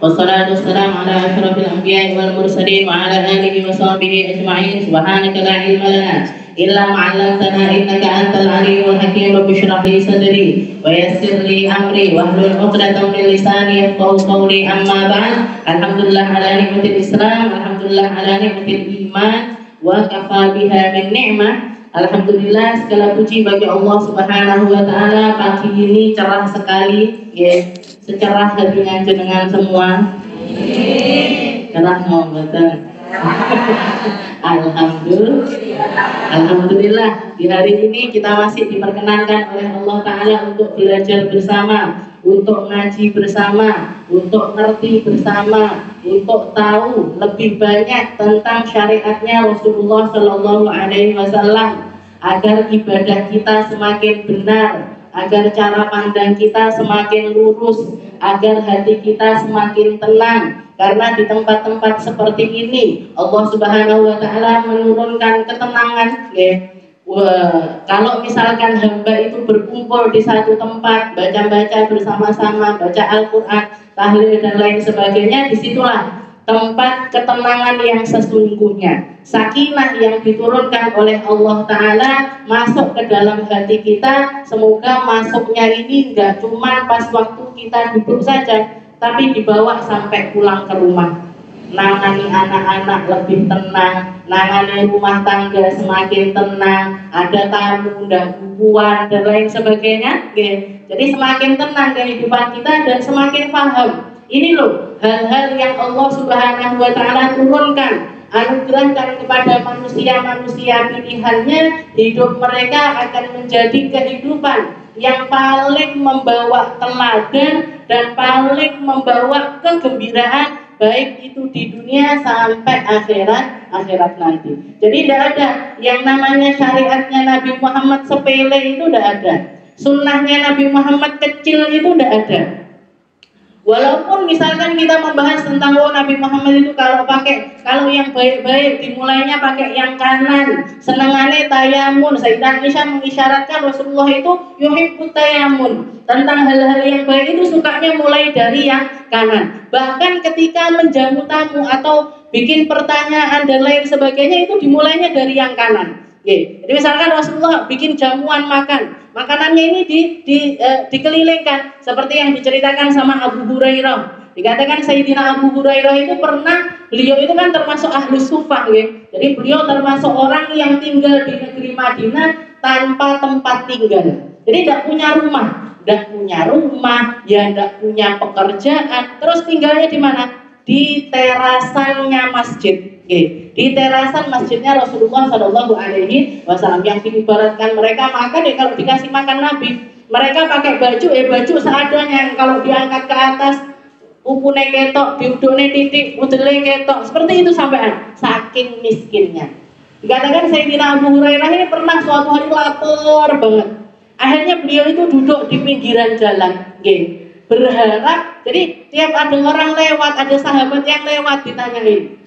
والصلاة والسلام على أشرف الأنبياء والمرسلين وعلى آله وصحبه أجمعين. سبحانك لا علم لنا إلا ما علمتنا إنك أنت العليم الحكيم. رب اشرح لي صدري ويسر لي أمري واحلل عقدة من لساني يفقهوا قولي. أما بعد، الحمد لله على نعمة الإسلام، الحمد لله على نعمة الإيمان وكفى بها من نعمة. Alhamdulillah, segala puji bagi Allah Subhanahu wa Ta'ala. Pagi ini cerah sekali, ya, secerah hatinya jenengan semua. Cerah mau betul. Alhamdulillah, di hari ini kita masih diperkenankan oleh Allah Ta'ala untuk belajar bersama, untuk ngaji bersama, untuk ngerti bersama, untuk tahu lebih banyak tentang syariatnya Rasulullah Shallallahu Alaihi Wasallam, agar ibadah kita semakin benar, agar cara pandang kita semakin lurus, agar hati kita semakin tenang. Karena di tempat-tempat seperti ini Allah Subhanahu wa Ta'ala menurunkan ketenangan, ya. Kalau misalkan hamba itu berkumpul di satu tempat, baca-baca bersama-sama, baca Al-Quran, tahlil dan lain sebagainya, disitulah tempat ketenangan yang sesungguhnya. Sakinah yang diturunkan oleh Allah Ta'ala masuk ke dalam hati kita. Semoga masuknya ini enggak cuma pas waktu kita duduk saja, tapi dibawa sampai pulang ke rumah. Nangani anak-anak lebih tenang, nangani rumah tangga semakin tenang, ada tamu, bukuan dan lain sebagainya. Jadi semakin tenang kehidupan kita dan semakin paham. Ini loh hal-hal yang Allah Subhanahu wa Ta'ala turunkan, anugerahkan kepada manusia-manusia pilihannya. Hidup mereka akan menjadi kehidupan yang paling membawa teladan dan paling membawa kegembiraan, baik itu di dunia sampai akhirat nanti. Jadi tidak ada yang namanya syariatnya Nabi Muhammad sepele, itu tidak ada. Sunnahnya Nabi Muhammad kecil, itu tidak ada. Walaupun misalkan kita membahas tentang Nabi Muhammad itu kalau yang baik-baik dimulainya pakai yang kanan, senengannya tayamun. Sayyidah Aisyah mengisyaratkan Rasulullah itu yuhibbut tayamun, tentang hal-hal yang baik itu sukanya mulai dari yang kanan. Bahkan ketika menjamu tamu atau bikin pertanyaan dan lain sebagainya itu dimulainya dari yang kanan. Jadi misalkan Rasulullah bikin jamuan makan, makanannya ini dikelilingkan seperti yang diceritakan sama Abu Hurairah. Dikatakan Sayyidina Abu Hurairah itu beliau itu kan termasuk ahlus sufah, ya. Jadi beliau termasuk orang yang tinggal di negeri Madinah tanpa tempat tinggal. Jadi tidak punya rumah, ya tidak punya pekerjaan. Terus tinggalnya di mana? Di terasannya masjid. Di terasan masjidnya Rasulullah Shallallahu Alaihi Wasallam, yang diibaratkan mereka makan, ya kalau dikasih makan Nabi, mereka pakai baju seadanya. Kalau diangkat ke atas, upune ketok, diudune titik, udele ketok, seperti itu sampean, saking miskinnya. Dikatakan Sayyidina Abu Hurairah ini pernah suatu hari lapar banget. Akhirnya beliau itu duduk di pinggiran jalan, berharap. Jadi tiap ada orang lewat, ada sahabat yang lewat, ditanyain.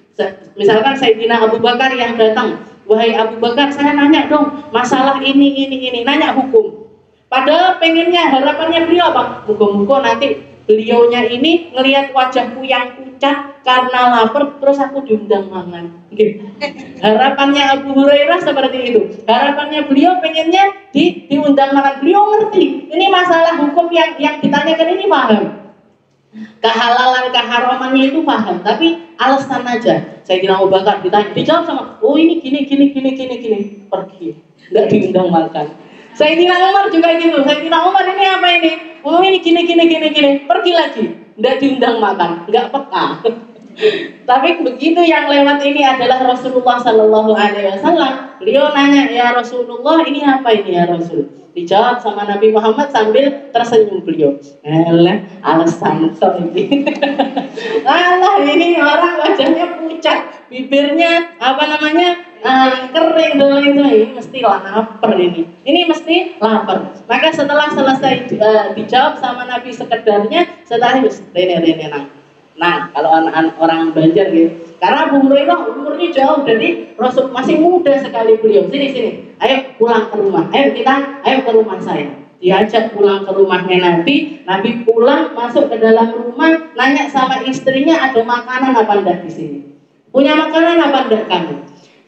Misalkan Sayyidina Abu Bakar yang datang, wahai Abu Bakar, saya nanya dong masalah ini, nanya hukum. Padahal pengennya, harapannya beliau apa? Muka-muka nanti beliaunya ini ngelihat wajahku yang pucat karena lapar, terus aku diundang mangan. Harapannya Abu Hurairah seperti itu. Harapannya beliau pengennya diundang makan. Beliau ngerti ini masalah hukum yang ditanyakan ini paham. Kehalalan, keharamannya itu paham, tapi alasan aja. Sayyidina Abu Bakar ditanya, dijawab sama, oh ini gini, pergi, nggak diundang makan. Sayyidina Umar juga gitu. Sayyidina Umar ini apa ini? Oh ini gini, pergi lagi, nggak diundang makan, nggak peka. Tapi begitu yang lewat ini adalah Rasulullah Shallallahu Alaihi Wasallam. Beliau nanya, ya Rasulullah, ini apa ini ya Rasul? Dijawab sama Nabi Muhammad sambil tersenyum beliau. Alasan ini. Ini orang wajahnya pucat, bibirnya kering dan lain-lain. Mesti lapar ini. Ini mesti lapar. Maka setelah selesai dijawab sama Nabi sekedarnya, setelah itu rene nang. Nah, kalau anak-anak orang Banjar gitu. Karena Abu Hurairah umurnya jauh dari Rasul, masih muda sekali beliau. Sini. Ayo pulang ke rumah. Ayo ke rumah saya. diajak pulang ke rumahnya Nabi. Nabi pulang masuk ke dalam rumah, nanya sama istrinya, ada makanan apa enggak di sini? Punya makanan apa enggak kamu?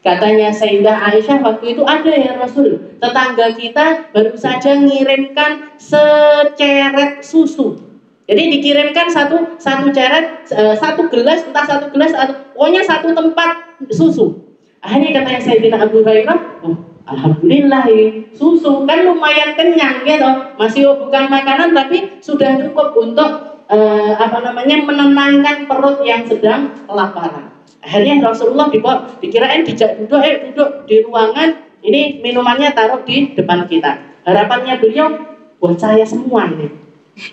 Katanya Sayyidah Aisyah, waktu itu ada ya Rasul, tetangga kita baru saja ngirimkan seceret susu. Jadi dikirimkan satu ceret, satu gelas, entah satu gelas atau pokoknya satu tempat susu. Akhirnya katanya Sayyidina Abu Hurairah, oh, alhamdulillah ini susu kan lumayan kenyang gitu, masih bukan makanan tapi sudah cukup untuk menenangkan perut yang sedang kelaparan. Akhirnya Rasulullah dikirain duduk di ruangan, ini minumannya taruh di depan kita. Harapannya beliau buat saya semua ini,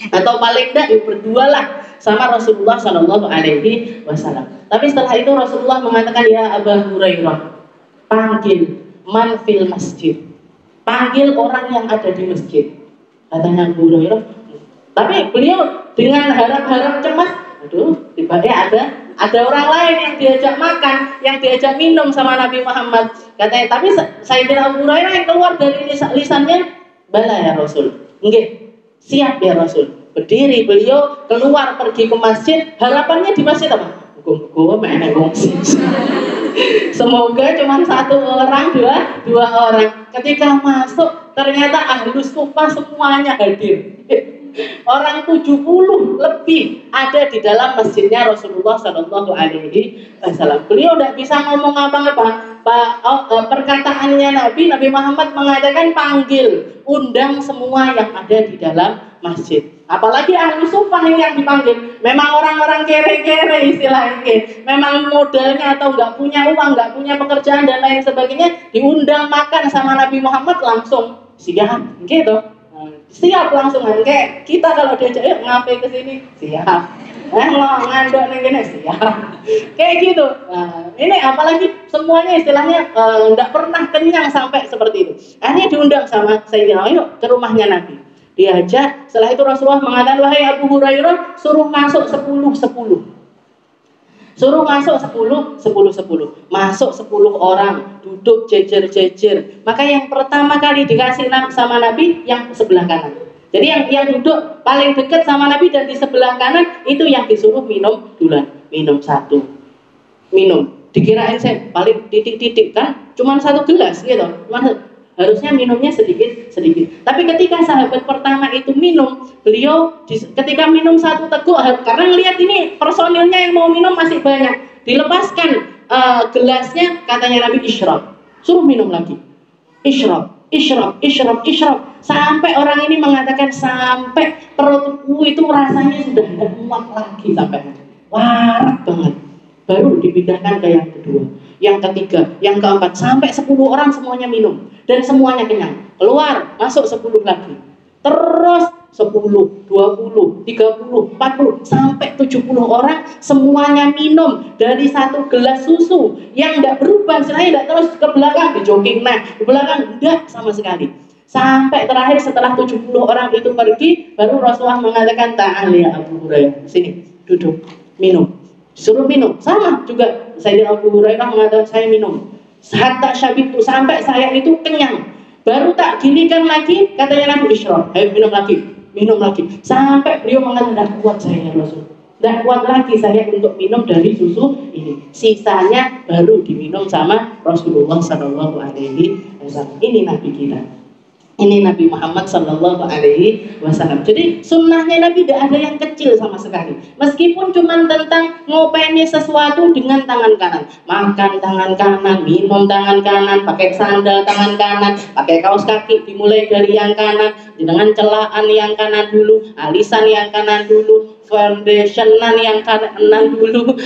atau paling enggak berdua lah sama Rasulullah Shallallahu Alaihi Wasallam. Tapi setelah itu Rasulullah mengatakan, ya Abu Hurairah, panggil man fil masjid, panggil orang yang ada di masjid. Katanya Abu Hurairah, tapi beliau dengan harap-harap cemas, aduh tiba-tiba ada orang lain yang diajak makan, yang diajak minum sama Nabi Muhammad. Katanya, tapi Sayyidina Abu Hurairah yang keluar dari lisannya, bala ya Rasul, nggih, siap ya Rasul. Berdiri beliau keluar pergi ke masjid, harapannya di masjid apa? Semoga cuma satu orang, dua orang. Ketika masuk ternyata ahlus sufa semuanya hadir. Orang 70 lebih ada di dalam masjidnya Rasulullah Shallallahu Alaihi Wasallam. Beliau tidak bisa ngomong apa-apa. Perkataannya Nabi Muhammad mengatakan, panggil, undang semua yang ada di dalam masjid. Apalagi ahli sufah yang dipanggil, memang orang-orang kere-kere istilahnya, memang modalnya atau nggak punya uang, nggak punya pekerjaan dan lain sebagainya, diundang makan sama Nabi Muhammad langsung siap, gitu. Siap langsung kan, kayak kita kalau diajak, yuk ngapain ke sini, siap. Ngandok nih gini, siap. Kayak gitu. Nah, ini apalagi semuanya istilahnya nggak pernah kenyang sampai seperti itu. Akhirnya diundang sama Sayyidina, yuk ke rumahnya Nabi. Diajak, setelah itu Rasulullah mengatakan, wahai Abu Hurairah, suruh masuk 10. Suruh masuk 10. Masuk 10 orang, duduk jejer-jejer. Maka yang pertama kali dikasih sama Nabi yang sebelah kanan. Jadi yang duduk paling dekat sama Nabi dan di sebelah kanan itu yang disuruh minum duluan. Minum satu. Minum. Dikirain saya paling titik-titik kan, cuma satu gelas gitu. Harusnya minumnya sedikit. Tapi ketika sahabat pertama itu minum, beliau ketika minum satu teguk, karena ngelihat ini personilnya yang mau minum masih banyak, dilepaskan gelasnya, katanya Nabi, isyrab, suruh minum lagi, isyrab, sampai orang ini mengatakan, sampai perutku itu rasanya sudah tidak muat lagi, sampai warak banget. Baru dipindahkan ke yang kedua, yang ketiga, yang keempat, sampai 10 orang semuanya minum dan semuanya kenyang. Keluar, masuk 10 lagi. Terus 10, 20, 30, 40 sampai 70 orang semuanya minum dari satu gelas susu yang tidak berubah, istilahnya tidak terus ke belakang di jogging, nah di belakang tidak sama sekali. Sampai terakhir setelah 70 orang itu pergi, baru Rasulullah mengatakan, ta'al ya Abu Hurairah, sini duduk, minum. Suruh minum, sama juga Sayyidina Abu Hurairah mengatakan, saya minum hatta syabitu, sampai saya itu kenyang. Baru tak gilikan lagi, katanya Nabi, isyrab, ayo minum lagi, sampai beliau mengatakan, tidak kuat saya ya Rasul, tidak kuat lagi saya untuk minum dari susu ini. Sisanya baru diminum sama Rasulullah Sallallahu Alaihi Wasallam. Ini Nabi kita, ini Nabi Muhammad Sallallahu Alaihi Wasallam. Jadi sunnahnya Nabi tidak ada yang kecil sama sekali. Meskipun cuma tentang ngopeni sesuatu dengan tangan kanan, makan tangan kanan, minum tangan kanan, pakai sandal tangan kanan, pakai kaos kaki dimulai dari yang kanan, dengan celaan yang kanan dulu, alisan yang kanan dulu, foundationan yang kanan dulu,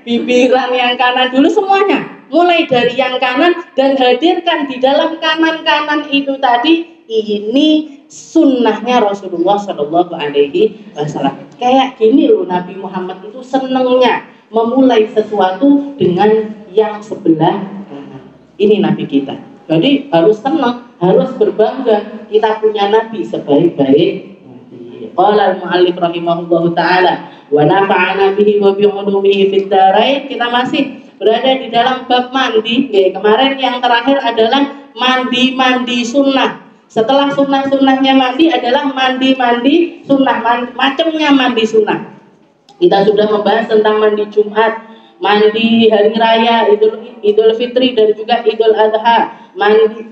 bibiran yang kanan dulu, semuanya. Mulai dari yang kanan dan hadirkan di dalam kanan-kanan itu tadi, ini sunnahnya Rasulullah Shallallahu Alaihi Wasallam. Kayak gini loh, Nabi Muhammad itu senengnya memulai sesuatu dengan yang sebelah kanan. Ini Nabi kita. Jadi harus senang, harus berbangga kita punya Nabi sebaik-baik Nabi. Qala al-mu'allif rahimahullahu ta'ala wa nafa'ana bihi wa bi'ulumihi fid dharain. Kita masih berada di dalam bab mandi. Kemarin yang terakhir adalah mandi sunnah. Setelah sunnah-sunnahnya mandi adalah mandi-mandi sunnah, macamnya mandi sunnah. Kita sudah membahas tentang mandi Jumat, mandi hari raya, Idul Fitri dan juga Idul Adha,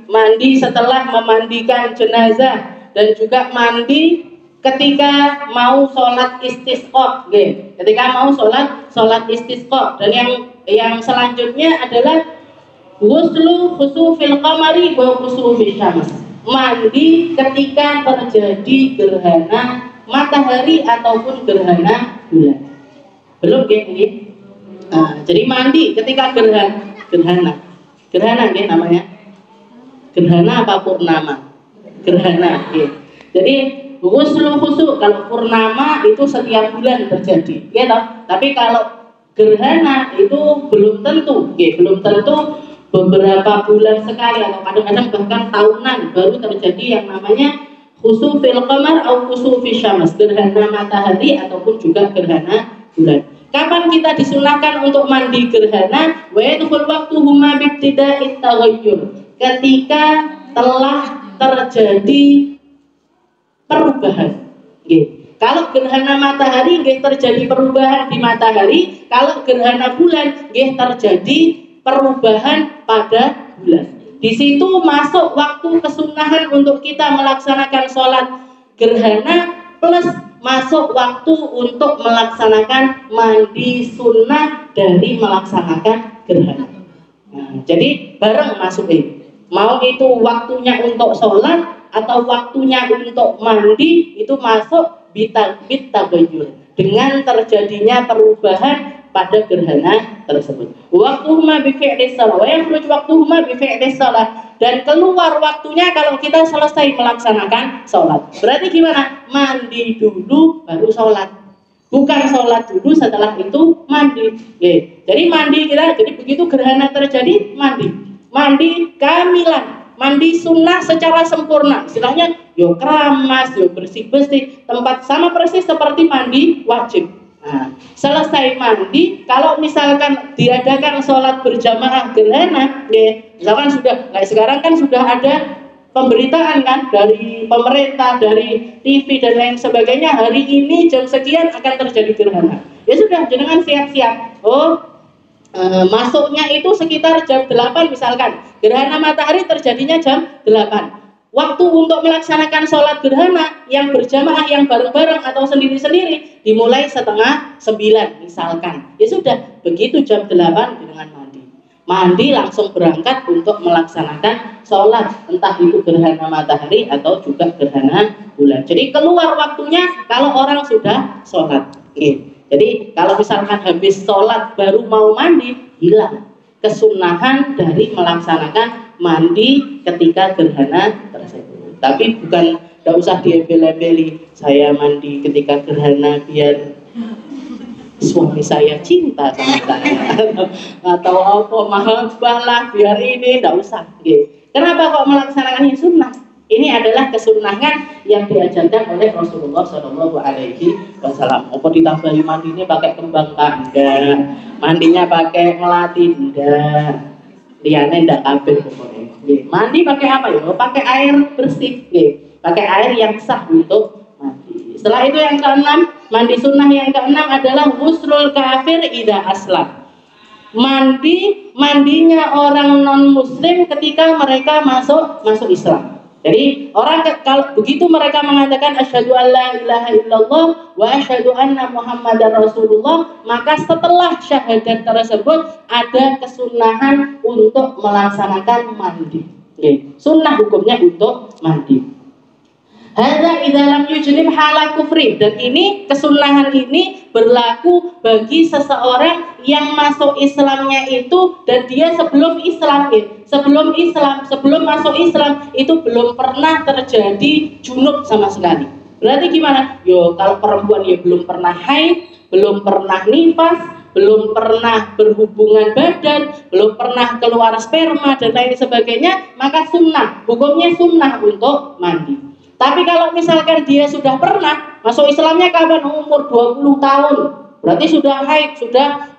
mandi setelah memandikan jenazah, dan juga mandi ketika mau sholat istisqa, ketika mau sholat istisqa. Dan yang selanjutnya adalah ghuslu khusufil qamari wa khusufil syams, mandi ketika terjadi gerhana matahari ataupun gerhana bulan. Belum ini. Jadi mandi ketika gerhana namanya gerhana apa purnama? Gerhana. Jadi ghuslu khusuf kalau purnama itu setiap bulan terjadi, tapi kalau gerhana itu belum tentu, belum tentu beberapa bulan sekali atau kadang-kadang bahkan tahunan baru terjadi yang namanya khusufil qamar atau khusufil syams, gerhana matahari ataupun juga gerhana bulan. Kapan kita disunahkan untuk mandi gerhana? Wa yadkhul waqtuhuma bibtida'it taghayyur, ketika telah terjadi perubahan. Kalau gerhana matahari terjadi perubahan di matahari, kalau gerhana bulan terjadi perubahan pada bulan. Di situ masuk waktu kesunahan untuk kita melaksanakan sholat gerhana, plus masuk waktu untuk melaksanakan mandi sunnah dari melaksanakan gerhana. Jadi bareng masuk mau itu waktunya untuk sholat atau waktunya untuk mandi, itu masuk bitabayur dengan terjadinya perubahan pada gerhana tersebut. Waktuhuma bi fi'lis shalah wa yakhruj waktuhuma bi fi'lis shalah, dan keluar waktunya kalau kita selesai melaksanakan sholat. Berarti gimana? Mandi dulu baru sholat, bukan sholat dulu setelah itu mandi. Jadi mandi kita, jadi begitu gerhana terjadi mandi kamilan, mandi sunnah secara sempurna, istilahnya yo keramas, yo bersih-bersih, tempat sama persis seperti mandi wajib. Selesai mandi, kalau misalkan diadakan sholat berjamaah gerhana, misalkan sudah, kayak sekarang kan sudah ada pemberitaan kan dari pemerintah, dari TV dan lain sebagainya, hari ini jam sekian akan terjadi gerhana. Ya sudah, jangan siap-siap. Masuknya itu sekitar jam 8 misalkan, gerhana matahari terjadinya jam 8. Waktu untuk melaksanakan sholat gerhana yang berjamaah, yang bareng-bareng atau sendiri-sendiri dimulai setengah 9 misalkan. Ya sudah, begitu jam 8 dengan mandi langsung berangkat untuk melaksanakan sholat, entah itu gerhana matahari atau juga gerhana bulan. Jadi keluar waktunya kalau orang sudah sholat. Jadi kalau misalkan habis sholat baru mau mandi, hilang kesunahan dari melaksanakan mandi ketika gerhana tersebut. Tapi bukan, tidak usah diembel-embeli, saya mandi ketika gerhana biar suami saya cinta sama saya atau apa mahabbah lah biar ini, tidak usah. Kenapa kok melaksanakan yang sunnah? Ini adalah kesunahan yang diajarkan oleh Rasulullah Shallallahu Alaihi Wasallam. Apa ditambahi mandinya pakai kembang tangga, mandinya pakai melati, enggak, liane enggak kabel pokoknya. Mandi pakai apa ya? Pakai air bersih, pakai air yang sah untuk mandi. Setelah itu yang keenam, mandi sunnah yang keenam adalah ghuslul kafir idza aslam. Mandinya orang non muslim ketika mereka masuk Islam. Jadi orang kalau begitu mereka mengatakan asyhadu alla ilaha illallah wa asyhadu anna muhammadar rasulullah, maka setelah syahadat tersebut ada kesunahan untuk melaksanakan mandi. Sunnah hukumnya untuk mandi. Hadza idza lam yujnib hala kufri, dan ini kesunahan ini berlaku bagi seseorang yang masuk Islamnya itu dan dia sebelum masuk Islam itu belum pernah terjadi junub sama sekali. Berarti gimana? Kalau perempuan belum pernah haid, belum pernah nifas, belum pernah berhubungan badan, belum pernah keluar sperma dan lain sebagainya, maka sunnah, hukumnya sunnah untuk mandi. Tapi kalau misalkan dia sudah pernah masuk Islamnya kapan? Umur 20 tahun, berarti sudah haid, sudah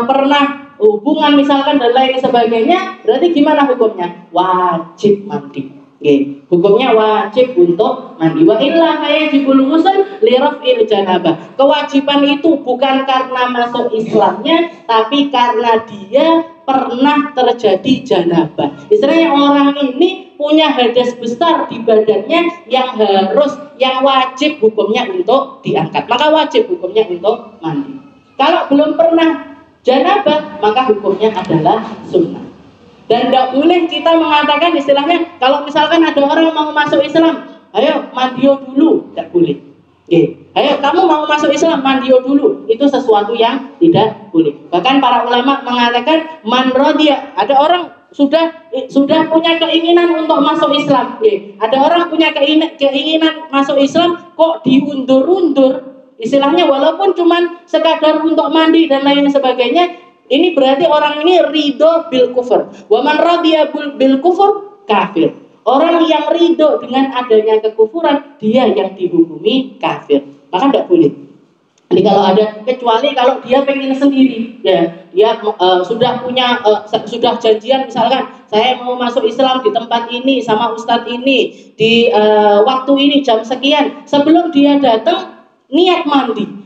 pernah hubungan misalkan dan lain sebagainya, berarti gimana hukumnya? Wajib mandi. Hukumnya wajib untuk mandi. Wa illa fayajibul ghusl li raf'il janabah. Kewajiban itu bukan karena masuk Islamnya, tapi karena dia pernah terjadi janabah. Istilahnya orang ini punya hadas besar di badannya yang wajib hukumnya untuk diangkat. Maka wajib hukumnya untuk mandi. Kalau belum pernah janabah, maka hukumnya adalah sunnah. Dan tidak boleh kita mengatakan istilahnya kalau misalkan ada orang mau masuk Islam, ayo mandio dulu, tidak boleh. Ayo kamu mau masuk Islam, mandio dulu, itu sesuatu yang tidak boleh. Bahkan para ulama mengatakan man radiya, ada orang sudah punya keinginan untuk masuk Islam. Ada orang punya keinginan masuk Islam kok diundur-undur, istilahnya walaupun cuman sekadar untuk mandi dan lain sebagainya. Ini berarti orang ini ridho bil kufur. Wa man radiya bil kufur kafir. Orang yang ridho dengan adanya kekufuran, dia yang dihukumi kafir. Maka tidak boleh. Jadi kalau ada, kecuali kalau dia pengen sendiri, ya dia sudah janjian, misalkan saya mau masuk Islam di tempat ini sama ustadz ini di waktu ini jam sekian. Sebelum dia datang, niat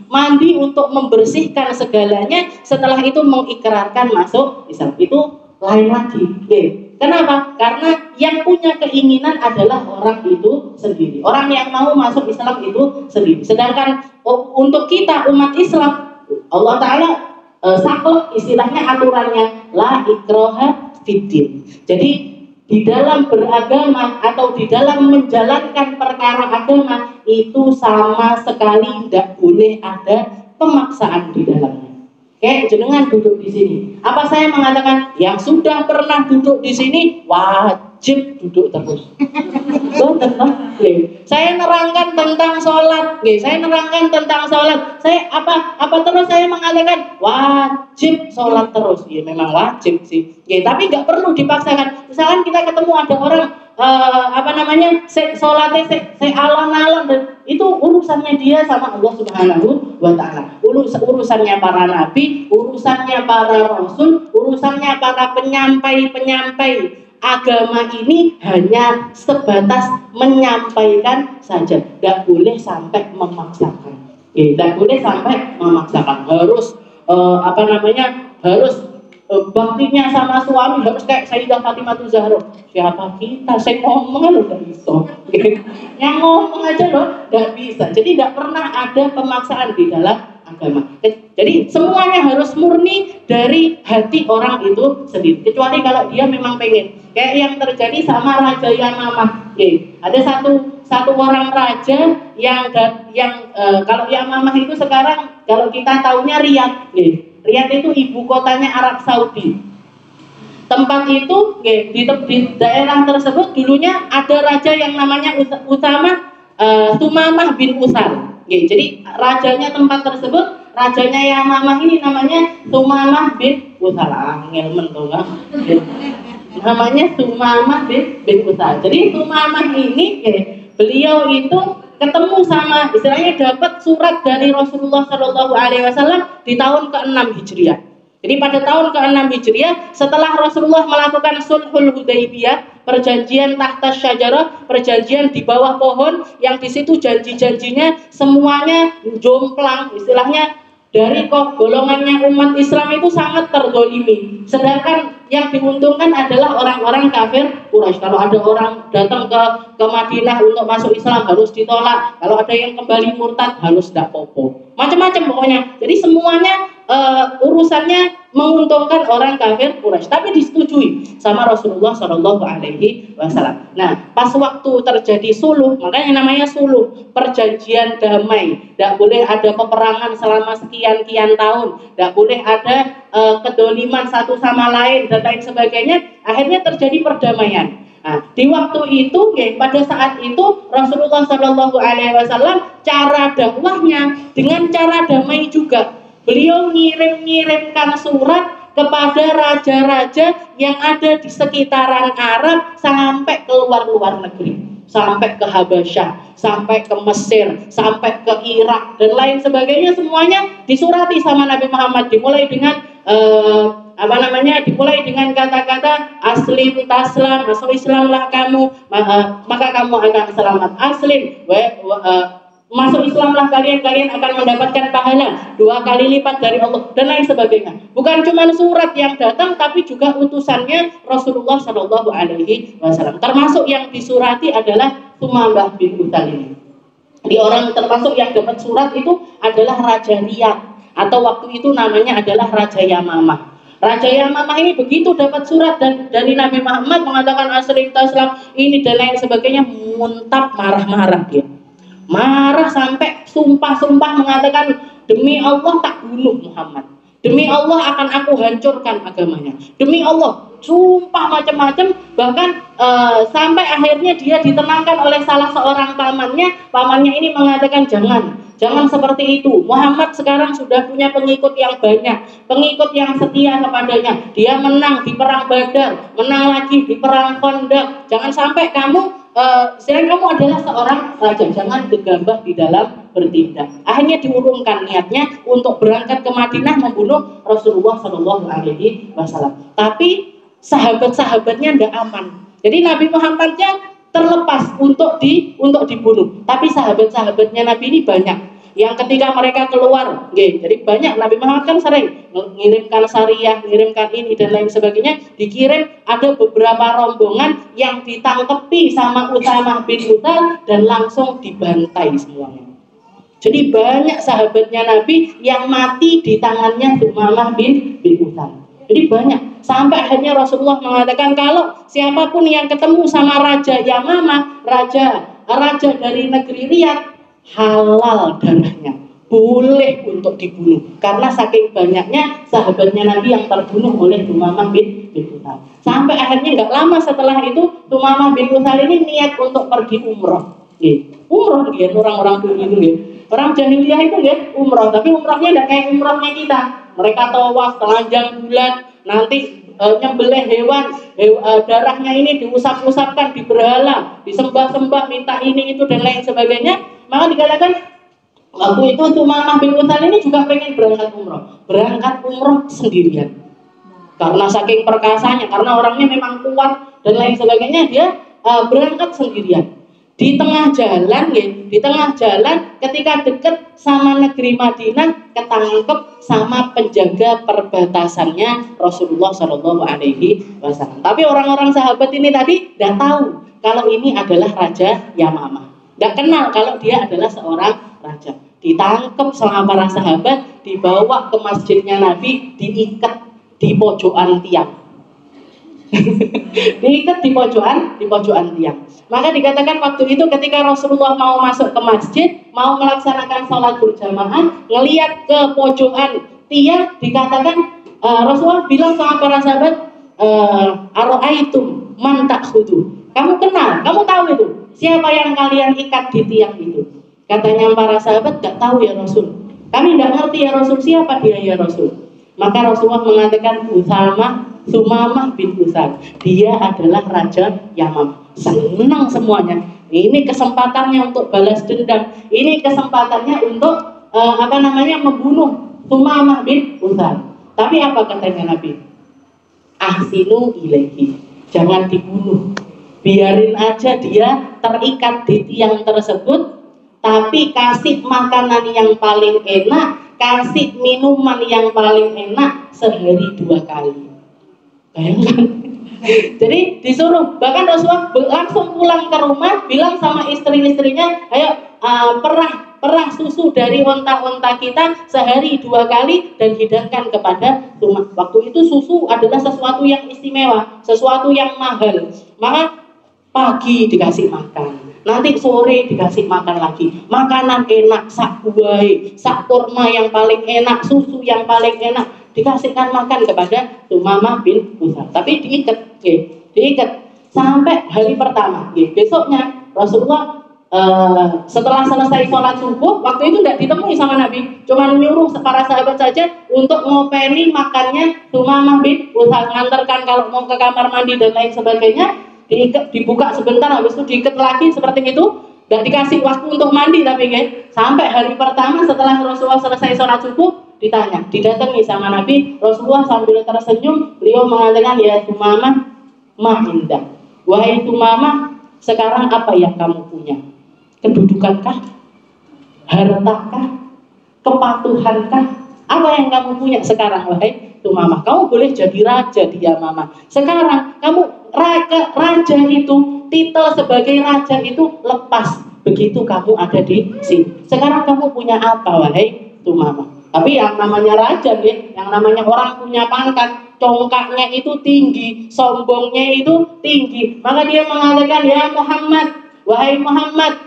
mandi untuk membersihkan segalanya, setelah itu mengikrarkan masuk Islam, itu lain lagi. Kenapa? Karena yang punya keinginan adalah orang itu sendiri. Orang yang mau masuk Islam itu sendiri. Sedangkan untuk kita umat Islam, Allah Ta'ala saklek istilahnya aturannya la ikraha fiddin. Jadi di dalam beragama atau di dalam menjalankan perkara agama itu sama sekali tidak boleh ada pemaksaan di dalamnya. Kayak jenengan duduk di sini. Apa saya mengatakan yang sudah pernah duduk di sini wajib duduk terus? Saya nerangkan tentang sholat, Saya apa terus saya mengatakan wajib sholat terus? Ya memang wajib sih. Tapi nggak perlu dipaksakan. Misalkan kita ketemu ada orang sholatnya alon-alon, dan itu urusannya dia sama Allah Subhanahu wa Ta'ala. Urusannya para nabi, urusannya para rasul, urusannya para penyampai agama ini hanya sebatas menyampaikan saja. Tidak boleh sampai memaksakan. Harus baktinya sama suami harus kayak Sayyidah Fatimah Zahra. Siapa kita? Saya ngomong loh, tidak bisa. Yang ngomong aja loh, tidak bisa. Jadi tidak pernah ada pemaksaan di dalam agama. Jadi semuanya harus murni dari hati orang itu sendiri. Kecuali kalau dia memang pengen. Kayak yang terjadi sama Raja Yamamah. Ada satu orang raja yang kalau Yamamah itu sekarang kalau kita taunya Riyadh. Riyadh itu ibu kotanya Arab Saudi. Tempat itu di daerah tersebut dulunya ada raja yang namanya Sumamah bin Usal. Jadi rajanya tempat tersebut, rajanya Yamamah ini namanya Sumamah bin Usal. Namanya Sumamah bin Usal. Jadi Sumamah ini beliau itu ketemu sama, istilahnya dapat surat dari Rasulullah SAW di tahun ke-6 Hijriah. Jadi pada tahun ke-6 Hijriah, setelah Rasulullah melakukan Sulhul Hudaybiyah, perjanjian tahta syajarah, perjanjian di bawah pohon, yang di situ janji-janjinya semuanya jomplang, istilahnya dari golongannya umat Islam itu sangat terzolimi. Sedangkan yang diuntungkan adalah orang-orang kafir Quraisy. Kalau ada orang datang ke Madinah untuk masuk Islam harus ditolak. Kalau ada yang kembali murtad harus tidak popo. Macam-macam pokoknya. Jadi semuanya urusannya menguntungkan orang kafir Quraisy, tapi disetujui sama Rasulullah SAW. Nah, pas waktu terjadi suluh, makanya namanya suluh, perjanjian damai. Tidak boleh ada peperangan selama sekian tahun. Tidak boleh ada kedoliman satu sama lain dan lain sebagainya. Akhirnya terjadi perdamaian. Nah, di waktu itu, pada saat itu Rasulullah SAW cara dakwahnya dengan cara damai juga. Beliau ngirimkan surat kepada raja-raja yang ada di sekitaran Arab sampai ke luar negeri, sampai ke Habasyah, sampai ke Mesir, sampai ke Irak dan lain sebagainya, semuanya disurati sama Nabi Muhammad, dimulai dengan dimulai dengan kata-kata aslim taslam, masuk Islamlah kamu, maka kamu akan selamat. Aslim, masuk Islamlah kalian akan mendapatkan pahala 2 kali lipat dari Allah dan lain sebagainya. Bukan cuma surat yang datang, tapi juga utusannya Rasulullah Shallallahu Alaihi Wasallam. Termasuk yang disurati adalah Sumamah bin Utsal ini. Di orang termasuk yang dapat surat itu adalah Raja Riyadh, atau waktu itu namanya adalah Raja Yamamah. Raja Yamamah ini begitu dapat surat dari Nabi Muhammad mengatakan aslim taslam ini dan lain sebagainya, muntap marah-marah dia. Marah sampai sumpah-sumpah mengatakan, demi Allah tak bunuh Muhammad, demi Allah akan aku hancurkan agamanya, demi Allah, sumpah macam-macam. Bahkan sampai akhirnya dia ditenangkan oleh salah seorang pamannya ini mengatakan, jangan seperti itu. Muhammad sekarang sudah punya pengikut yang banyak, pengikut yang setia kepadanya. Dia menang di perang Badar, menang lagi di perang Khandaq. Jangan sampai kamu kamu adalah seorang raja, jangan gegabah di dalam bertindak. Akhirnya diurungkan niatnya untuk berangkat ke Madinah membunuh Rasulullah Shallallahu Alaihi Wasallam. Tapi sahabat-sahabatnya tidak aman. Jadi Nabi Muhammadnya terlepas untuk dibunuh. Tapi sahabat-sahabatnya Nabi ini banyak. Yang ketika mereka keluar, jadi banyak. Nabi Muhammad kan sering mengirimkan syariah, mengirimkan ini dan lain sebagainya. Dikirim, ada beberapa rombongan yang ditangkepi sama Usamah bin Utsal dan langsung dibantai semuanya. Jadi banyak sahabatnya Nabi yang mati di tangannya Sumamah bin Utsal. Jadi banyak. Sampai akhirnya Rasulullah mengatakan, kalau siapapun yang ketemu sama Raja Yamamah, raja dari negeri Riyadh, halal darahnya, boleh untuk dibunuh, karena saking banyaknya sahabatnya Nabi yang terbunuh oleh Sumamah bin Utsal. Sampai akhirnya nggak lama setelah itu Sumamah bin Utsal ini niat untuk pergi umroh. Umroh dia orang-orang dulu itu, orang jahiliyah itu umroh, tapi umrohnya nggak kayak umrohnya kita. Mereka tawaf telanjang bulan, nanti nyembelih hewan, darahnya ini diusap-usapkan, diberhala, disembah-sembah, minta ini itu dan lain sebagainya. Maka dikatakan waktu itu Sumamah bin Utsal ini juga pengen berangkat umroh sendirian. Karena saking perkasanya, karena orangnya memang kuat dan lain sebagainya, dia berangkat sendirian. Di tengah jalan ketika dekat sama negeri Madinah, ketangkep sama penjaga perbatasannya Rasulullah Shallallahu Alaihi Wasallam. Tapi orang-orang sahabat ini tadi tidak tahu kalau ini adalah Raja Yamamah, tidak kenal kalau dia adalah seorang raja. Ditangkep sama para sahabat, dibawa ke masjidnya Nabi, diikat di pojokan tiang. Diikat di pojokan tiang. Maka dikatakan waktu itu ketika Rasulullah mau masuk ke masjid, mau melaksanakan sholat berjamaah, ngelihat ke pojokan tiang, dikatakan Rasulullah bilang sama para sahabat, aro'aitum man ta'khudu. Kamu kenal, kamu tahu itu siapa yang kalian ikat di tiang itu? Katanya para sahabat, gak tahu ya Rasul. Kami tidak ngerti ya Rasul, siapa dia ya Rasul. Maka Rasulullah mengatakan, Sumamah bin Utsal, dia adalah Raja Yamamah. Senang semuanya. Ini kesempatannya untuk balas dendam. Ini kesempatannya untuk membunuh Sumamah bin Utsal. Tapi apa katanya Nabi? Ahsinu ilaihi, jangan dibunuh. Biarin aja dia terikat di tiang tersebut, tapi kasih makanan yang paling enak, kasih minuman yang paling enak sehari 2 kali. Bayangkan. Jadi disuruh, bahkan Rasulullah langsung pulang ke rumah, bilang sama istri-istrinya, ayo perah susu dari onta-onta kita sehari 2 kali dan hidangkan kepada rumah. Waktu itu susu adalah sesuatu yang istimewa, sesuatu yang mahal. Maka pagi dikasih makan, nanti sore dikasih makan lagi, makanan enak, sak buah, sak kurma yang paling enak, susu yang paling enak, dikasihkan makan kepada Sumamah bin Utsal. Tapi diikat sampai hari pertama. Besoknya Rasulullah setelah selesai sholat subuh, waktu itu tidak ditemui sama Nabi, cuma menyuruh para sahabat saja untuk ngopeni makannya Sumamah bin Utsal, ngantarkan kalau mau ke kamar mandi dan lain sebagainya. Dibuka sebentar, habis itu diikat lagi seperti itu. Tidak dikasih waktu untuk mandi, tapi sampai hari pertama setelah Rasulullah selesai sholat subuh, ditanya, didatangi sama Nabi. Rasulullah sambil tersenyum, beliau mengatakan, ya Tumamah, ma indah. Wahai Tumamah, sekarang apa yang kamu punya? Kedudukankah? Hartakah? Kepatuhankah? Apa yang kamu punya sekarang, wahai Tumamah? Kamu boleh jadi raja di Yamamah. Sekarang kamu raja itu, titel sebagai raja itu lepas begitu kamu ada di sini. Sekarang kamu punya apa, wahai Tumamah? Tapi yang namanya raja, yang namanya orang punya pangkat, congkaknya itu tinggi, sombongnya itu tinggi. Maka dia mengatakan, ya Muhammad, wahai Muhammad,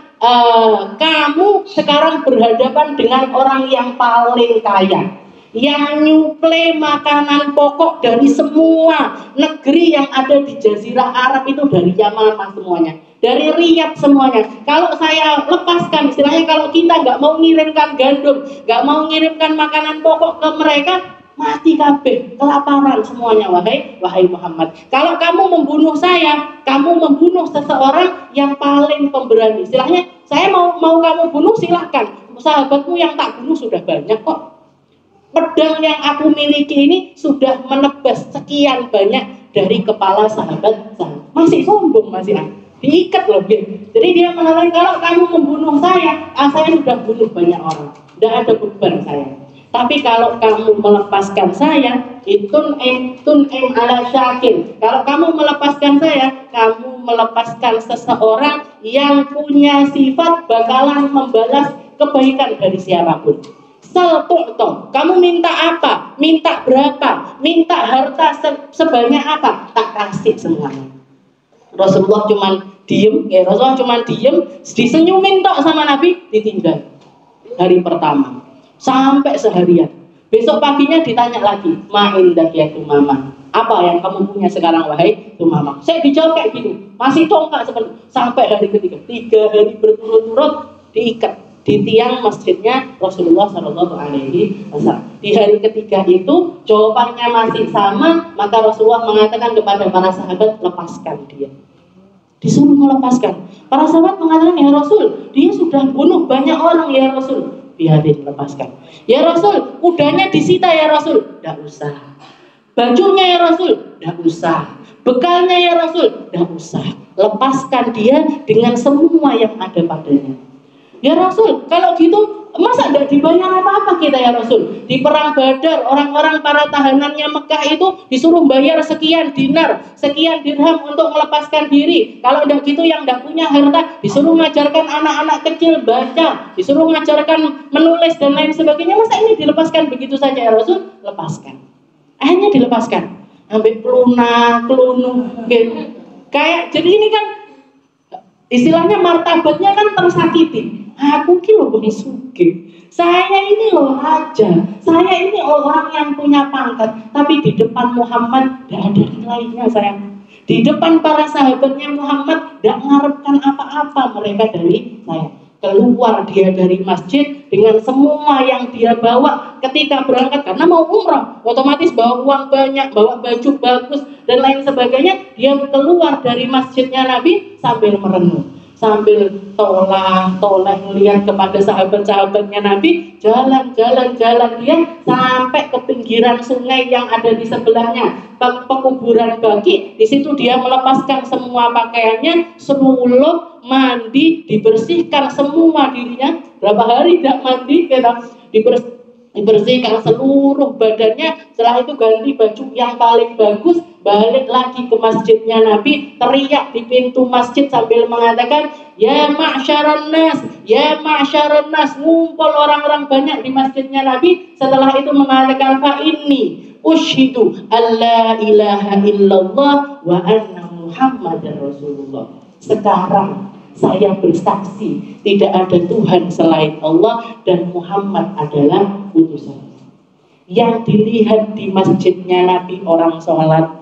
kamu sekarang berhadapan dengan orang yang paling kaya, yang nyuplai makanan pokok dari semua negeri yang ada di Jazirah Arab itu, dari Yamamah semuanya, dari Riyadh semuanya. Kalau saya lepaskan, istilahnya kalau kita nggak mau ngirimkan gandum, nggak mau ngirimkan makanan pokok ke mereka, mati kabeh, kelaparan semuanya, wahai Muhammad. Kalau kamu membunuh saya, kamu membunuh seseorang yang paling pemberani. Istilahnya, saya mau kamu bunuh silahkan. Sahabatmu yang tak bunuh sudah banyak kok. Pedang yang aku miliki ini sudah menebas sekian banyak dari kepala sahabat saya. Masih sombong, masih diikat loh. Jadi dia mengatakan, kalau kamu membunuh saya sudah bunuh banyak orang, tidak ada beban saya. Tapi kalau kamu melepaskan saya, itun em ala syakir. Kalau kamu melepaskan saya, kamu melepaskan seseorang yang punya sifat bakalan membalas kebaikan dari siapapun. Saltu'to, kamu minta apa? Minta berapa? Minta harta sebanyak apa? Tak kasih semuanya. Rasulullah cuman diem, disenyumin tok sama Nabi, ditinggal. Hari pertama sampai seharian. Besok paginya ditanya lagi, ma indak ya Tumamah, apa yang kamu punya sekarang, wahai Tumamah? Saya dijawab kayak gitu, masih congkak seperti. Sampai hari ketiga, 3 hari berturut-turut diikat di tiang masjidnya Rasulullah SAW. Di hari ketiga itu jawabannya masih sama, maka Rasulullah mengatakan kepada para sahabat, lepaskan dia. Disuruh melepaskan. Para sahabat mengatakan, ya Rasul, dia sudah bunuh banyak orang, ya Rasul. Biarin, lepaskan. Ya Rasul, kudanya disita, ya Rasul. Tidak usah. Bajunya, ya Rasul. Tidak usah. Bekalnya, ya Rasul. Tidak usah. Lepaskan dia dengan semua yang ada padanya. Ya Rasul, kalau gitu masa tidak dibayar apa-apa kita, ya Rasul? Di perang Badar, orang-orang para tahanannya Mekah itu disuruh bayar sekian dinar, sekian dirham untuk melepaskan diri. Kalau tidak gitu, yang tidak punya harta disuruh mengajarkan anak-anak kecil baca, disuruh mengajarkan menulis dan lain sebagainya. Masa ini dilepaskan begitu saja, ya Rasul? Lepaskan. Akhirnya dilepaskan. Ambil kelunu gitu. Kayak jadi ini kan istilahnya martabatnya kan tersakiti. Aku ki loh suge, saya ini loh raja, saya ini orang yang punya pangkat, tapi di depan Muhammad tidak ada nilainya saya. Di depan para sahabatnya Muhammad tidak mengharapkan apa-apa mereka dari saya. Keluar dia dari masjid dengan semua yang dia bawa ketika berangkat, karena mau umrah, otomatis bawa uang banyak, bawa baju bagus dan lain sebagainya. Dia keluar dari masjidnya Nabi sambil merenung, sambil toleh melihat kepada sahabat-sahabatnya Nabi, jalan dia sampai ke pinggiran sungai yang ada di sebelahnya, pekuburan Baqi. Di situ dia melepaskan semua pakaiannya, seluruh mandi, dibersihkan semua dirinya. Berapa hari tidak mandi, dibersihkan seluruh badannya. Setelah itu ganti baju yang paling bagus, balik lagi ke masjidnya Nabi, teriak di pintu masjid sambil mengatakan, ya ma'syaran nas, ya ma'syaran nas. Ngumpul orang-orang banyak di masjidnya Nabi. Setelah itu mengatakan, fa inni ushidu alla ilaha illallah wa anna muhammadar rasulullah. Sekarang saya bersaksi tidak ada Tuhan selain Allah dan Muhammad adalah utusan. Yang dilihat di masjidnya Nabi orang sholat,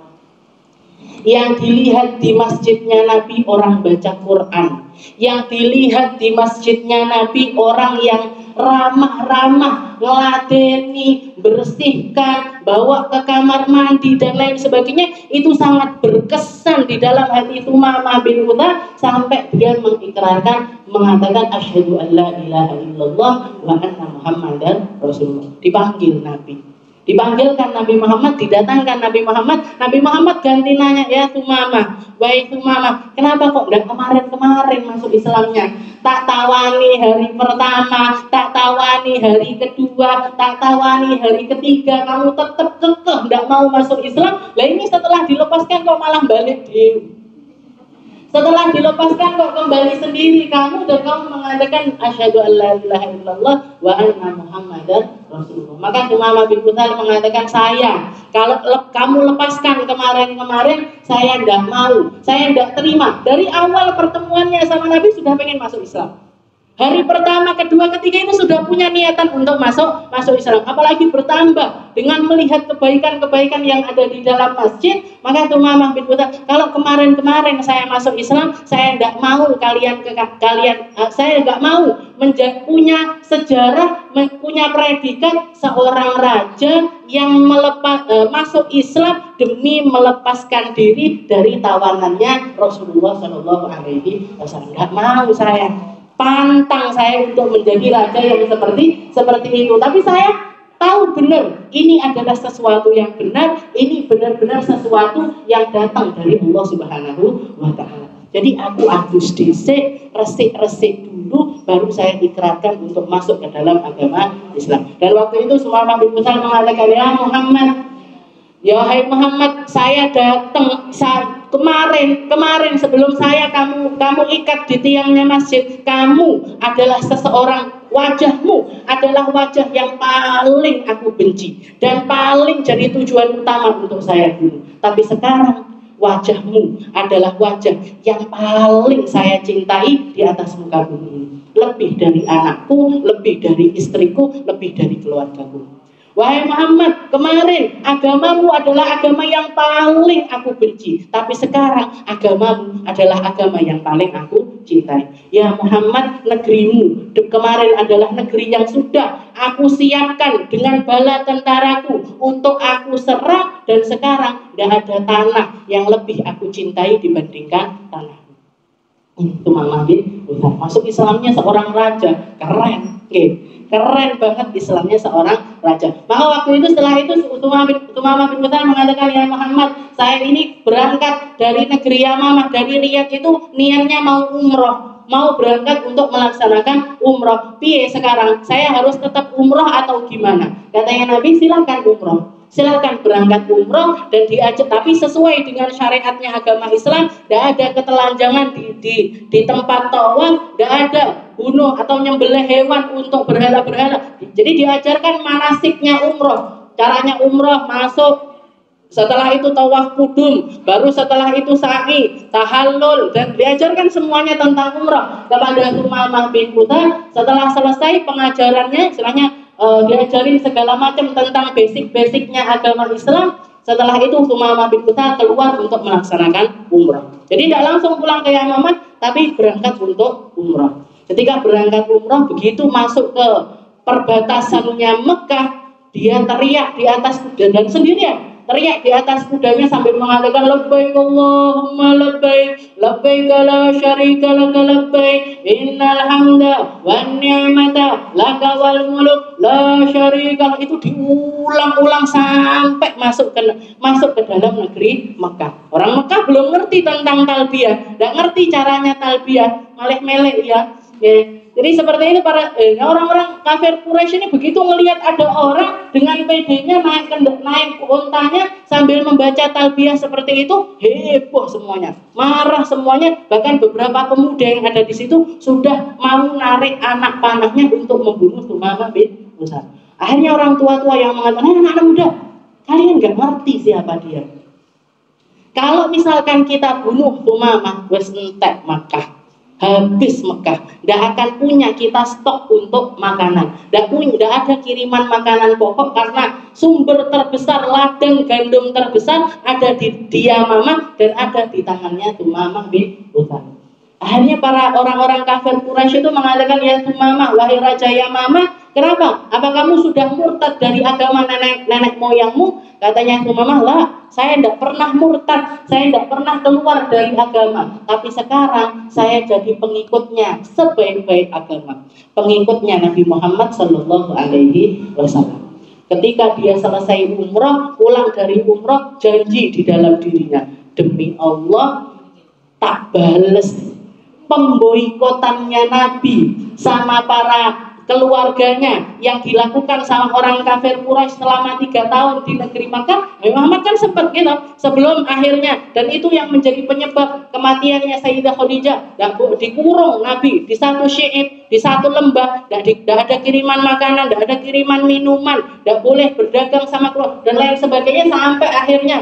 yang dilihat di masjidnya Nabi orang baca Quran, yang dilihat di masjidnya Nabi orang yang ramah-ramah, ngeladeni, bersihkan, bawa ke kamar mandi dan lain sebagainya, itu sangat berkesan di dalam hati Sumamah bin Utsal sampai dia mengikrarkan, mengatakan asyhadu an la ilaha illallah wa anna muhammadar rasulullah. Dipanggil Nabi. Dipanggilkan Nabi Muhammad, didatangkan Nabi Muhammad ganti nanya, ya Sumamah, wahai Sumamah, kenapa kok udah kemarin masuk Islamnya? Tak tawani hari pertama, tak tawani hari kedua, tak tawani hari ketiga, kamu tetap kekeh tidak mau masuk Islam. Lah ini setelah dilepaskan kok malah balik dewi. Setelah dilepaskan kok kembali sendiri kamu, dan kamu mengatakan asyhadu an la ilaha illallah wa anna muhammadar rasulullah. Maka Sumamah bin Utsal mengatakan, saya kalau kamu lepaskan kemarin saya tidak mau, saya tidak terima. Dari awal pertemuannya sama Nabi sudah pengen masuk Islam. Hari pertama, kedua, ketiga itu sudah punya niatan untuk masuk Islam. Apalagi bertambah dengan melihat kebaikan-kebaikan yang ada di dalam masjid. Maka Sumamah bin Utsal, kalau kemarin saya masuk Islam, saya tidak mau saya tidak mau punya sejarah, punya predikat seorang raja yang masuk Islam demi melepaskan diri dari tawanannya Rasulullah Shallallahu Alaihi Wasallam. Tidak mau saya. Pantang saya untuk menjadi raja yang seperti itu. Tapi saya tahu benar ini adalah sesuatu yang benar, ini benar-benar sesuatu yang datang dari Allah Subhanahu wa Ta'ala. Jadi aku adus dhisik, resik-resik dulu, baru saya ikrarkan untuk masuk ke dalam agama Islam. Dan waktu itu Sumamah bin Utsal mengatakan, ya Muhammad, ya hai Muhammad, saya datang kemarin sebelum saya kamu ikat di tiangnya masjid, kamu adalah seseorang, wajahmu adalah wajah yang paling aku benci dan paling jadi tujuan utama untuk saya bunuh. Tapi sekarang wajahmu adalah wajah yang paling saya cintai di atas muka bumi ini, lebih dari anakku, lebih dari istriku, lebih dari keluargaku. Wahai Muhammad, kemarin agamamu adalah agama yang paling aku benci, tapi sekarang agamamu adalah agama yang paling aku cintai. Ya Muhammad, negerimu kemarin adalah negeri yang sudah aku siapkan dengan bala tentaraku untuk aku serang, dan sekarang tidak ada tanah yang lebih aku cintai dibandingkan tanahmu. Itu Sumamah bin Utsal. Masuk Islamnya seorang raja, keren. Keren banget Islamnya seorang raja. Maka waktu itu, setelah itu Sumamah bin Utsal mengatakan, ya Muhammad, saya ini berangkat dari negeri Yamamah, dari Riyadh itu niatnya mau umroh, mau berangkat untuk melaksanakan umroh. Piye sekarang? Saya harus tetap umroh atau gimana? Katanya Nabi, silakan umroh. Silakan berangkat umroh dan diajak, tapi sesuai dengan syariatnya agama Islam. Tidak ada ketelanjangan di tempat tawaf, tidak ada bunuh atau nyembelih hewan untuk berhala-berhala. Jadi diajarkan manasiknya umroh, caranya umroh, masuk, setelah itu tawaf kudum, baru setelah itu sa'i, tahallul, dan diajarkan semuanya tentang umroh kepada Sumamah bin Utsal. Setelah selesai pengajarannya, istilahnya diajarin segala macam tentang basic-basicnya agama Islam. Setelah itu Sumamah bin Utsal keluar untuk melaksanakan umrah. Jadi tidak langsung pulang ke Yamamah, tapi berangkat untuk umrah. Ketika berangkat umrah, begitu masuk ke perbatasannya Mekah, dia teriak di atas kuda dan sendirian. Teriak di atas kudanya sambil mengatakan, labbaik Allahumma labbaik, labbaik la syarika laka labbaik, innal hamda wan ni'mata laka wal mulk la syarika. Itu diulang-ulang sampai masuk ke dalam negeri Mekah. Orang Mekah belum ngerti tentang talbiyah, tidak ngerti caranya talbiyah, melek-melek ya. Jadi seperti ini para orang-orang kafir Quraisy ini begitu melihat ada orang dengan PD-nya naik untanya sambil membaca talbiyah seperti itu, heboh semuanya, marah semuanya. Bahkan beberapa pemuda yang ada di situ sudah mau narik anak panahnya untuk membunuh Sumamah bin Utsal. Akhirnya orang tua-tua yang mengatakan, anak muda, kalian nggak ngerti siapa dia. Kalau misalkan kita bunuh Sumamah, wes entek Makkah, habis Mekah, tidak akan punya kita stok untuk makanan, tidak ada kiriman makanan pokok, karena sumber terbesar, ladang gandum terbesar ada di Yamamah dan ada di tangannya Sumamah bin Utsal. Akhirnya para orang-orang kafir Quraisy itu mengatakan, ya Sumamah, wahai Raja Yamamah, Kenapa? Apa kamu sudah murtad dari agama nenek moyangmu? Katanya Umamah, lah, saya tidak pernah murtad, saya tidak pernah keluar dari agama. Tapi sekarang saya jadi pengikutnya sebaik-baik agama, pengikutnya Nabi Muhammad Sallallahu Alaihi Wasallam. Ketika dia selesai umroh, pulang dari umroh, janji di dalam dirinya, demi Allah tak bales pemboikotannya Nabi sama para keluarganya yang dilakukan sama orang kafir Quraisy selama 3 tahun di negeri Makkah. Muhammad kan sempat gitu sebelum akhirnya, dan itu yang menjadi penyebab kematiannya Sayyidah Khadijah. Dikurung Nabi di satu syi'ib, di satu lembah, tidak ada kiriman makanan, tidak ada kiriman minuman, tidak boleh berdagang sama keluarga dan lain sebagainya, sampai akhirnya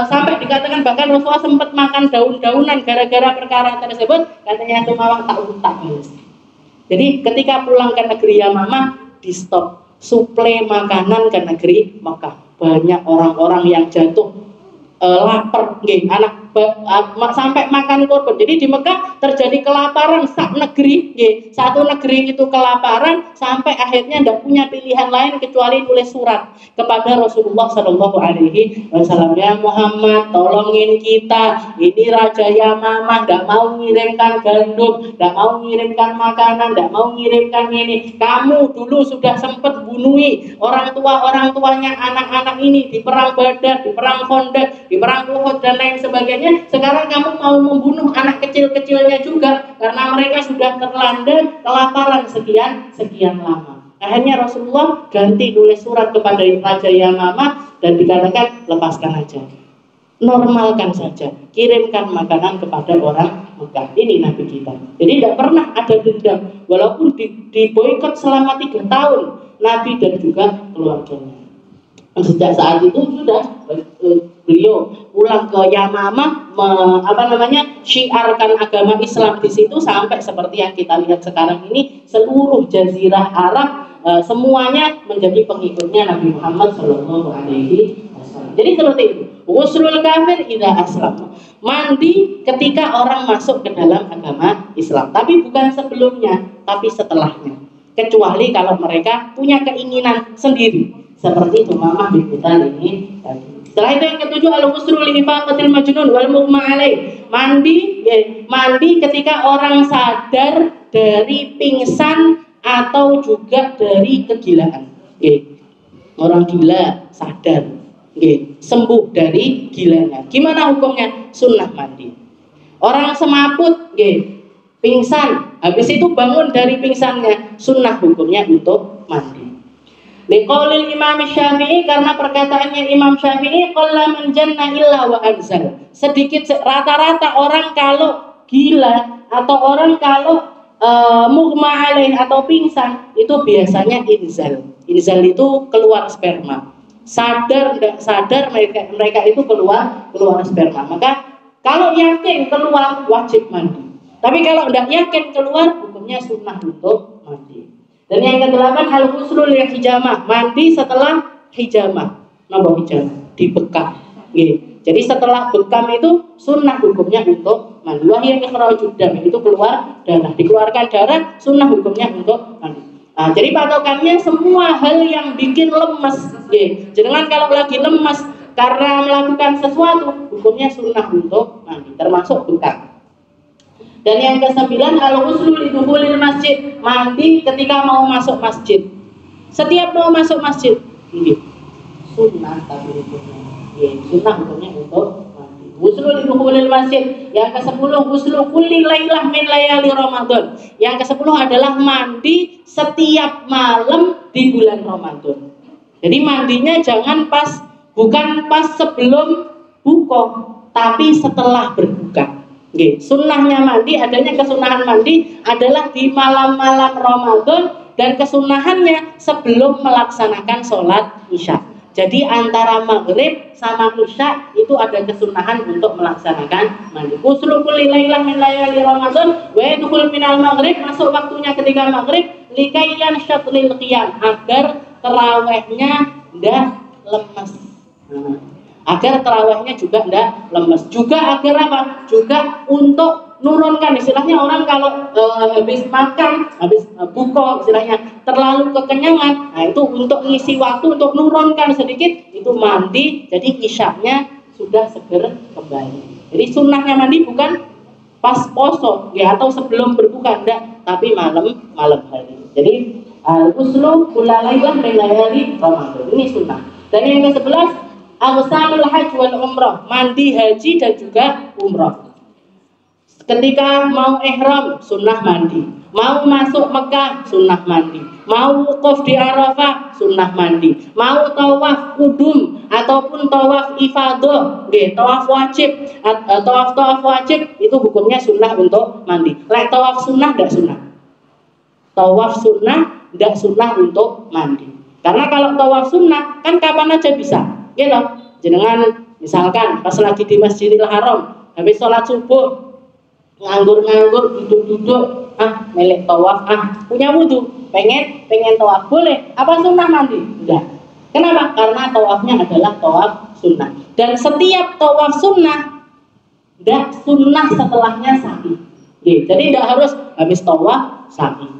sampai dikatakan bahkan Rasulullah sempat makan daun-daunan gara-gara perkara tersebut. Katanya itu mawang tak utak. Jadi ketika pulang ke negeri Yamamah, di stop suplai makanan ke negeri Makkah. Banyak orang-orang yang jatuh lapar, anak sampai makan korban. Jadi di Mekah terjadi kelaparan sak negeri, satu negeri itu kelaparan sampai akhirnya tidak punya pilihan lain kecuali nulis surat kepada Rasulullah Shallallahu Alaihi Wasallam. Ya Muhammad, tolongin kita, ini Raja Yamamah tidak mau mengirimkan gandum, tidak mau mengirimkan makanan, tidak mau mengirimkan ini. Kamu dulu sudah sempat bunuhi orang tuanya anak-anak ini di perang Badar, di perang Khandaq, di perang Uhud dan lain sebagainya. Sekarang kamu mau membunuh anak kecil-kecilnya juga karena mereka sudah terlanda kelaparan sekian lama. Akhirnya Rasulullah ganti nulis surat kepada Raja Yamamah dan dikatakan lepaskan aja, normalkan saja, kirimkan makanan kepada orang Mekah. Ini Nabi kita. Jadi tidak pernah ada dendam, walaupun diboikot selama 3 tahun Nabi dan juga keluarganya. Sejak saat itu sudah beliau pulang ke Yamamah, syiarkan agama Islam di situ sampai seperti yang kita lihat sekarang ini, seluruh jazirah Arab semuanya menjadi pengikutnya Nabi Muhammad Shallallahu Alaihi Wasallam. Jadi seperti itu. Usulul kafir idza aslam, mandi ketika orang masuk ke dalam agama Islam, tapi bukan sebelumnya, tapi setelahnya, kecuali kalau mereka punya keinginan sendiri. Seperti itu Umamah bin Butal ini tadi. Setelah itu yang ketujuh, al-ghuslu li ifaqatil majnun wal mughma alaih. Mandi ketika orang sadar dari pingsan atau juga dari kegilaan. Orang gila sadar, sembuh dari gilanya. Gimana hukumnya? Sunnah mandi. Orang semaput, pingsan, habis itu bangun dari pingsannya, sunnah hukumnya untuk mandi. Liqaulil Imam Syafi'i, karena perkataannya Imam Syafi'i, qalla man janna illa wa anzal. Sedikit rata-rata orang kalau gila atau orang kalau mughma alaih atau pingsan itu biasanya inzal. Inzal itu keluar sperma. Sadar tidak sadar mereka itu keluar sperma. Maka kalau yakin keluar wajib mandi. Tapi kalau tidak yakin keluar, hukumnya sunnah untuk mandi. Dan yang ke-8, al-ghuslu lil hijamah, mandi setelah hijamah. Napa hijamah? Dibekam. Jadi setelah bekam itu sunnah hukumnya untuk mandi. Wa hiya ikhrajud dam, itu keluar darah. Dikeluarkan darah, sunnah hukumnya untuk mandi. Jadi patokannya semua hal yang bikin lemes. Jangan kalau lagi lemes karena melakukan sesuatu, hukumnya sunnah untuk mandi, termasuk bekam. Dan yang ke-9, al-ghuslu li dukhulil masjid, mandi ketika mau masuk masjid. Setiap mau masuk masjid, sunnah tapi hukumnya. Sunnah hukumnya untuk mandi. Ghuslu li dukhulil masjid. Yang ke-10, ghuslu kulli lailah min layali Ramadan. Yang ke-10 adalah mandi setiap malam di bulan Ramadan. Jadi mandinya bukan pas sebelum buka, tapi setelah berbuka. Sunnahnya mandi, adanya kesunahan mandi adalah di malam-malam Ramadan, dan kesunahannya sebelum melaksanakan sholat Isya. Jadi antara maghrib sama Isya itu ada kesunahan untuk melaksanakan mandi. Ghuslu kulli lailah min layali Ramadan wa yadkhul minal maghrib, masuk waktunya ketika maghrib, likayyan syatlil qiyam, agar tarawihnya tidak lemas. Agar tarawihnya juga tidak lemes. Juga agar apa? Juga untuk nurunkan, istilahnya orang kalau habis makan, habis buka istilahnya terlalu kekenyangan, nah itu untuk ngisi waktu untuk nurunkan sedikit itu mandi, jadi isyaknya sudah seger kembali. Jadi sunnahnya mandi bukan pas poso ya atau sebelum berbuka enggak, tapi malam hari. Jadi al-ghuslu kullailah min layali Ramadan. Ini sunnah. Dan yang ke-11 agsamul hajj wal umrah, mandi haji dan juga umrah. Ketika mau ihram sunnah mandi, mau masuk Mekah sunnah mandi, mau wukuf di Arafah sunnah mandi, mau tawaf kudum ataupun tawaf ifadah, tawaf wajib, tawaf wajib itu hukumnya sunnah untuk mandi. Lek tawaf sunnah tidak sunnah. Tawaf sunnah tidak sunnah untuk mandi. Karena kalau tawaf sunnah kan kapan aja bisa, gitu. Jenengan misalkan pas lagi di Masjidil Haram, habis sholat subuh nganggur duduk melek tawaf, punya wudhu pengen tawaf, boleh. Apa sunnah mandi? Enggak. Kenapa? Karena tawafnya adalah tawaf sunnah, dan setiap tawaf sunnah enggak sunnah setelahnya sa'i. Jadi enggak harus habis tawaf sa'i,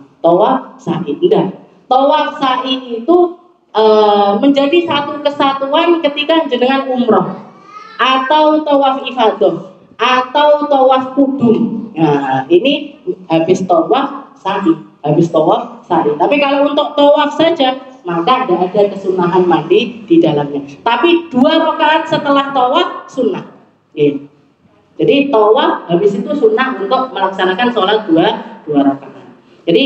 enggak. Tawaf sa'i itu menjadi satu kesatuan ketika jenengan umroh atau tawaf ifadah atau tawaf kudum. Nah, ini habis tawaf sa'i. Tapi kalau untuk tawaf saja, maka tidak ada kesunahan mandi di dalamnya. Tapi 2 rakaat setelah tawaf sunnah. Jadi tawaf habis itu sunnah untuk melaksanakan sholat 2 rakaat. Jadi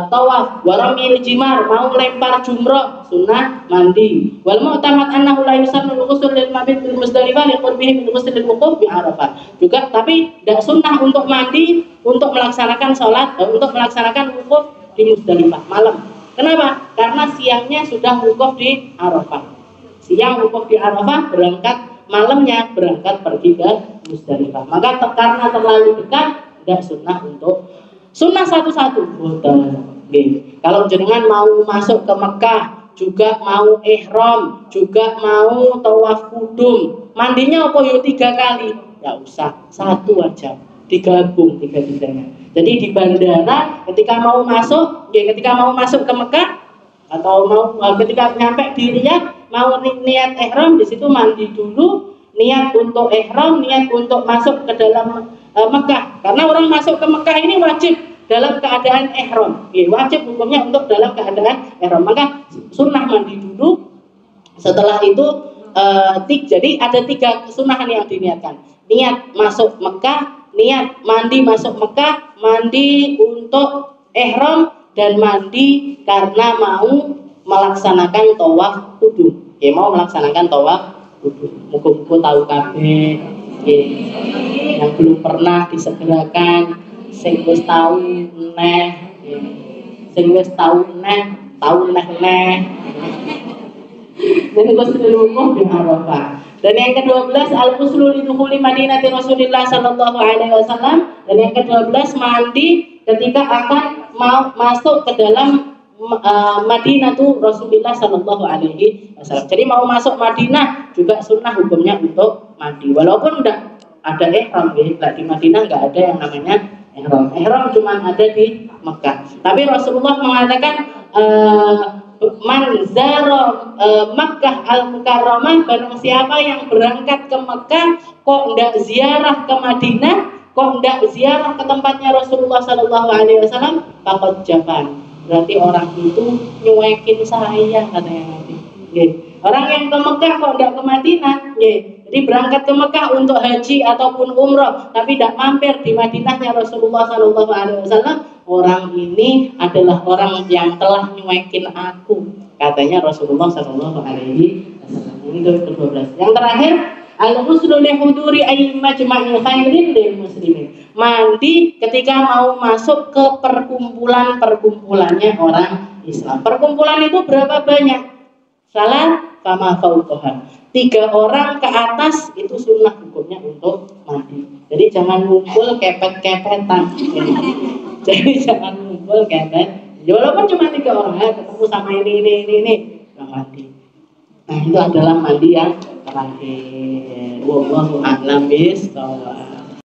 tawaf waramil jimar, mau lempar jumrah sunnah mandi. Wal mu'tamad annahu la yusannu al-ghusl lil mabit bil Muzdalifah li qurbihi min ghusl al-wuquf bi Arafah. Juga tapi tidak sunnah untuk mandi untuk melaksanakan sholat, untuk melaksanakan wukuf di Muzdalifah malam. Kenapa? Karena siangnya sudah wukuf di Arafah. Siang wukuf di Arafah, berangkat malamnya berangkat pergi ke Muzdalifah. Maka karena terlalu dekat tidak sunnah untuk sunnah satu-satu. Kalau jenengan mau masuk ke Mekah, juga mau ihram, juga mau tawaf kudum, mandinya apa yo 3 kali? Ya usah, 1 aja, digabung 3-3-nya. Jadi di bandara ketika mau masuk ke Mekah atau ketika nyampe di Riyadh mau niat ihram, di situ mandi dulu, niat untuk ihram, niat untuk masuk ke dalam Mekah. Karena orang masuk ke Mekah ini wajib dalam keadaan ihram. Wajib hukumnya untuk dalam keadaan ihram. Maka sunnah mandi dulu. Setelah itu jadi ada 3 kesunahan yang diniatkan. Niat masuk Mekah, niat mandi masuk Mekah, mandi untuk ihram, dan mandi karena mau melaksanakan tawaf kudum. Mau melaksanakan tawaf kudum. Muga-muga tahu kabeh. Yang belum pernah disegerakan, sing wis tau neh, dan Rasulullah bin Arafah. Dan yang ke-12 al-ghuslu lidukhuli Madinati Rasulillah sallallahu alaihi wasallam. Dan yang ke-12 mandi ketika akan mau masuk ke dalam Madinah tuh Rasulullah sallallahu alaihi wasallam. Jadi mau masuk Madinah juga sunnah hukumnya untuk mandi. Walaupun enggak ada ihram di Madinah, enggak ada yang namanya ihram. Ihram cuma ada di Mekah. Tapi Rasulullah mengatakan man zara Makkah al-Mukarramah, barang siapa yang berangkat ke Mekah kok enggak ziarah ke Madinah, kok enggak ziarah ke tempatnya Rasulullah sallallahu alaihi wasallam, faqad jaban. Berarti orang itu nyuekin saya, katanya Nabi. Orang yang ke Mekah kok enggak ke Madinah, jadi berangkat ke Mekah untuk haji ataupun umrah, tapi tidak mampir di Madinahnya Rasulullah sallallahu alaihi wasallam, orang ini adalah orang yang telah nyuekin aku, katanya Rasulullah sallallahu alaihi wasallam. Ini ke-12. Yang terakhir, al-ghuslu li huduri ay majma'il khairin lil muslimin. Mandi ketika mau masuk ke perkumpulannya orang Islam. Perkumpulan itu berapa banyak? Salah sama fauqaha. 3 orang ke atas itu sunnah hukumnya untuk mandi. Jadi jangan ngumpul kepet-kepetan. Jadi jangan ngumpul kepet. Walaupun cuma 3 orang ya, ketemu sama ini mandi. Nah, itu adalah mandi yang terakhir. Wallahu a'lam bishawab.